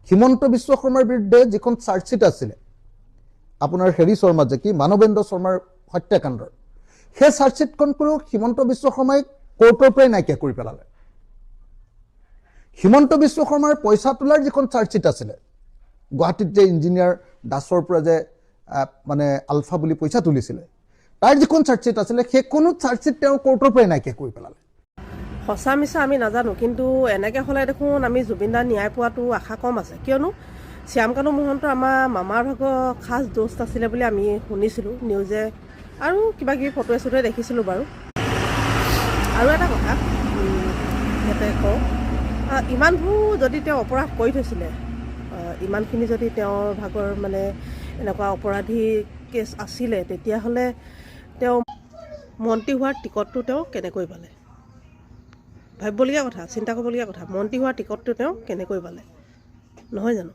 হিমন্ত বিশ্ব শৰ্মাৰ বিৰুদ্ধে যিখন চাৰ্জশ্বিট আছিলে আপোনাৰ হেৰি শৰ্মা যে কি মানৱেন্দ্ৰ শৰ্মাৰ হত্যাকাণ্ডৰ সেই চাৰ্জশ্বিটখনকো হিমন্ত বিশ্ব শৰ্মাই কোৰ্টৰ পৰাই নাইকিয়া কৰি পেলালে হিমন্ত বিশ্ব শৰ্মাৰ পইচা তোলাৰ যিখন চাৰ্জশ্বিট আছিলে গুৱাহাটীত যে ইঞ্জিনিয়াৰ দাসৰ পৰা যে মানে আলফা বুলি পইচা তুলিছিলে তাৰ যিখন চাৰ্জশ্বিট আছিলে সেইখনো চাৰ্জশ্বিট তেওঁ কোৰ্টৰ পৰাই নাইকিয়া কৰি পেলালে সঁচা মিছা আমি নাজানো কিন্তু এনেকৈ হ'লে দেখোন আমি জুবিন দাৰ ন্যায় পোৱাটো আশা কম আছে কিয়নো শ্যামকানু মহন্ত আমাৰ মামাৰ ভাগৰ খাস দোষ্ট আছিলে বুলি আমি শুনিছিলোঁ নিউজে আৰু কিবা কিবি ফটোৱে চটোৱে দেখিছিলোঁ বাৰু আৰু এটা কথা ইয়াতে কওঁ ইমানবোৰ যদি তেওঁ অপৰাধ কৰি থৈছিলে ইমানখিনি যদি তেওঁৰ ভাগৰ মানে এনেকুৱা অপৰাধী কেছ আছিলে তেতিয়াহ'লে তেওঁ মন্ত্ৰী হোৱাৰ টিকটটো তেওঁ কেনেকৈ পালে ভাবিবলগীয়া কথা চিন্তা কৰিবলগীয়া কথা মন্ত্ৰী হোৱাৰ টিকটটো তেওঁ কেনেকৈ পালে নহয় জানো